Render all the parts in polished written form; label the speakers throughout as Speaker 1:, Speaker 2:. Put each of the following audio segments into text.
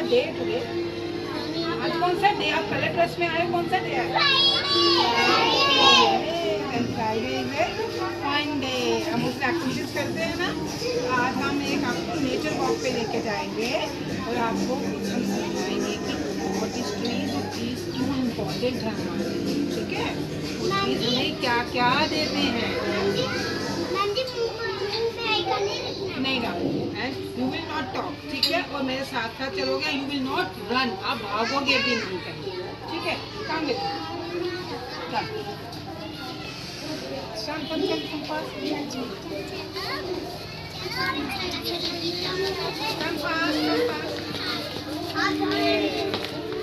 Speaker 1: Day today? आज कौन सा डे? आप कलर ड्रेस में आए, कौन सा डे है? Friday is a fine day. हम उसमें एक्टिविटीज करते हैं ना। आज हम एक आपको नेचर वॉक पे लेके जाएंगे और आपको हम समझाएंगे कि व्हाट इज ट्रीज और ट्रीज क्यों इम्पोर्टेंट है हमारे लिए, ठीक है? ट्रीज हमें क्या क्या देते हैं। नहीं ना, and you will not talk, ठीक है? और मेरे साथ साथ चलोगे, यू विल नॉट रन, आप भागोगे भी नहीं कहीं, ठीक है? काम विद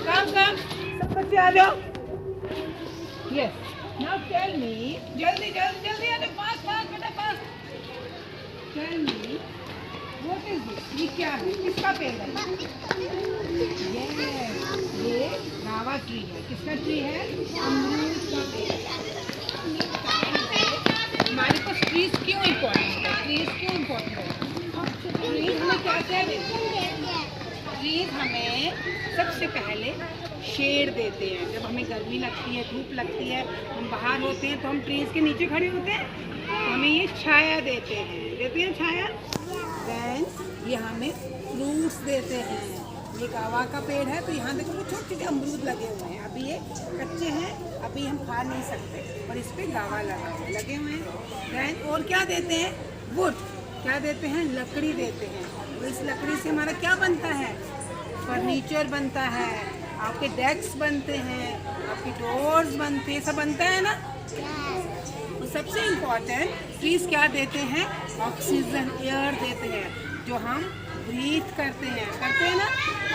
Speaker 1: come सब बच्चे आ जाओ। Yes, now tell me, जल्दी जल्दी जल्दी आ जाओ, फास्ट फास्ट बेटा fast. Tell me, what is this? ये क्या है? किसका पेड़ है? Yes, ये गावा ट्री है। किसका ट्री है? अमरूद का पेड़। हमारे पास ट्रीज क्यों इम्पोर्टेंट है? ट्रीज क्यों इम्पोर्टेंट है? ट्रीज हमें क्या क्या देते हैं? ट्रीज हमें सबसे पहले शेड देते हैं। जब हमें गर्मी लगती है, धूप लगती है, हम बाहर होते हैं तो हम ट्रीज के नीचे खड़े होते हैं, हमें ये छाया देते हैं छाया। देन ये हमें फ्रूट्स देते हैं। ये गावा का पेड़ है तो यहाँ देखो छोटे छोटे अमरूद लगे हुए हैं। अभी ये कच्चे हैं, अभी हम खा नहीं सकते, और इस पे गावा लगे हुए हैं। देन और क्या देते हैं? वुड। क्या देते हैं? लकड़ी देते हैं। तो इस लकड़ी से हमारा क्या बनता है? फर्नीचर बनता है, आपके डेस्क बनते हैं, आपकी डोर्स बनते हैं, सब बनता है ना। तो सबसे इम्पोर्टेंट ट्रीज क्या देते हैं? ऑक्सीजन, एयर देते हैं, जो हम ब्रीथ करते हैं ना।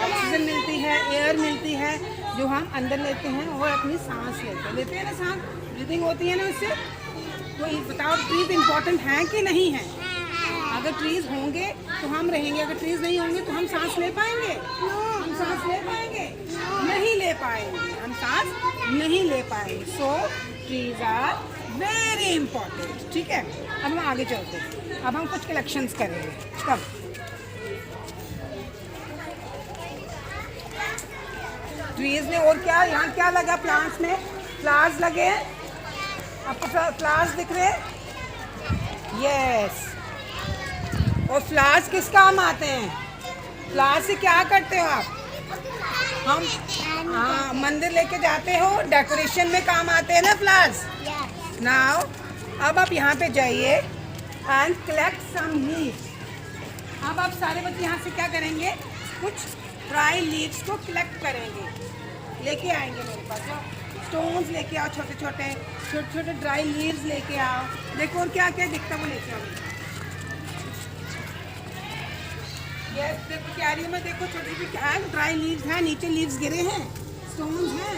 Speaker 1: ऑक्सीजन मिलती है, एयर मिलती है, जो हम अंदर लेते हैं और अपनी सांस लेते हैं ना, सांस ब्रीदिंग होती है ना उससे। तो ये बताओ ट्रीज इम्पोर्टेंट हैं कि नहीं है? अगर ट्रीज होंगे तो हम रहेंगे, अगर ट्रीज नहीं होंगे तो हम सांस ले पाएंगे? हम सांस ले पाएंगे? नहीं ले पाएंगे, हम सांस नहीं ले पाएंगे। सो ट्रीज आर वेरी इंपॉर्टेंट, ठीक है? अब हम आगे चलते हैं। अब हम कुछ कलेक्शंस करेंगे। कब? ट्रीज में और क्या, यहाँ क्या लगा? प्लांट्स में फ्लावर्स लगे हैं। आपको फ्लावर्स दिख रहे हैं? यस। और फ्लावर्स किस काम आते हैं? फ्लावर्स से क्या करते हो आप? हम मंदिर लेके जाते हो, डेकोरेशन में काम आते हैं ना फ्लावर्स। नाउ अब आप यहाँ पे जाइए एंड कलेक्ट सम लीव्स। अब आप सारे बच्चे यहाँ से क्या करेंगे? कुछ ड्राई लीव्स को कलेक्ट करेंगे, लेके आएंगे मेरे पास। स्टोन्स लेके आओ, छोटे छोटे छोटे छोटे ड्राई लीव्स लेके आओ। देखो और क्या क्या दिखता है वो लेके आओ। यस, देखो कैरी में देखो छोटे छोटे क्या है, ड्राई लीव्स हैं, नीचे लीव्स गिरे हैं, स्टोन्स हैं।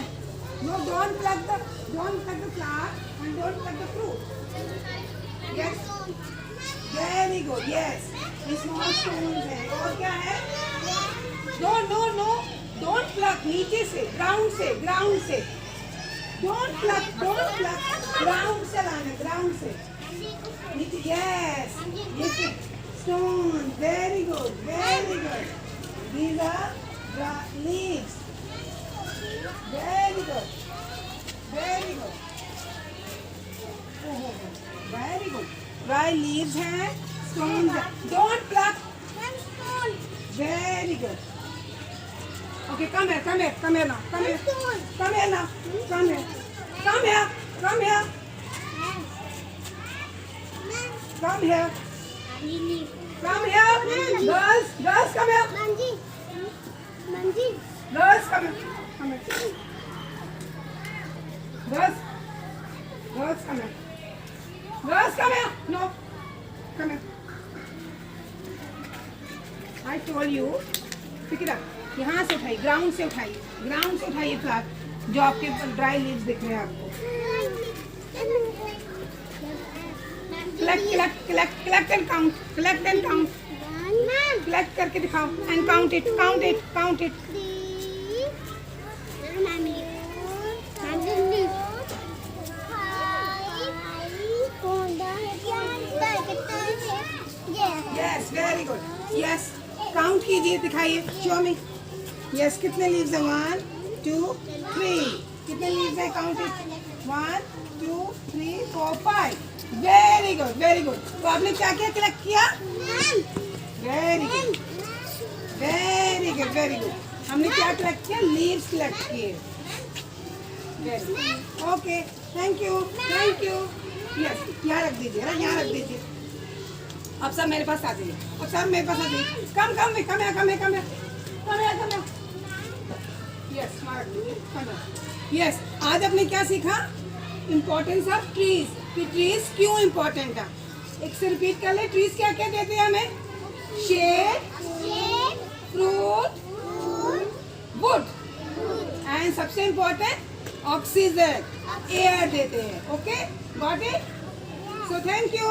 Speaker 1: No, don't pluck the flower and don't pluck the fruit. Yes, very good. Yes, small stones हैं। और क्या है? No no no, don't pluck, नीचे से, ग्राउंड से डोंट प्लग, ग्राउंड से लाना, ग्राउंड से नीचे। यस, ये stone, very good, very good. These are leaves. Very good, very good. Very good. Dry leaves हैं, stones हैं. Don't pluck. Very good. Okay, come here now, come here now, come here. Come here, girls, come here. Manji. Girls, come here. Girls, come here. No, come here. I told you, pick it up. यहाँ से उठाइए, ground से उठाइए flower, जो आपके dry leaves दिख रहे हैं आपको। Collect and count. Collect करके दिखाओ and count it. Yes, very good. Yes, count कीजिए, दिखाइए, show me. यस, कितने लीव्स है? 1 2 3। कितने लीव्स है? Count it. 1 2 3 4 5। Very good, very good. तो आपने क्या क्या कलेक्ट किया? Very good, very good, very good. हमने क्या कलेक्ट किया? लीव्स कलेक्ट किए। Okay, thank you, thank you. Yes, यहाँ रख दीजिए ना, यहाँ रख दीजिए। अब सब मेरे पास आ जाइए, अब सब मेरे पास आ जाइए। कम कम कम है, कम है, कम है, कम है, कम है। Yes, yes. आज आपने क्या सीखा? इम्पोर्टेंस ऑफ ट्रीज, कि ट्रीज क्यों इम्पोर्टेंट है। एक से रिपीट कर ले। ट्रीज क्या क्या देते हैं हमें? शेड, फ्रूट, वुड, एंड सबसे इम्पोर्टेंट ऑक्सीजन, एयर देते हैं। Okay, got it? So thank you.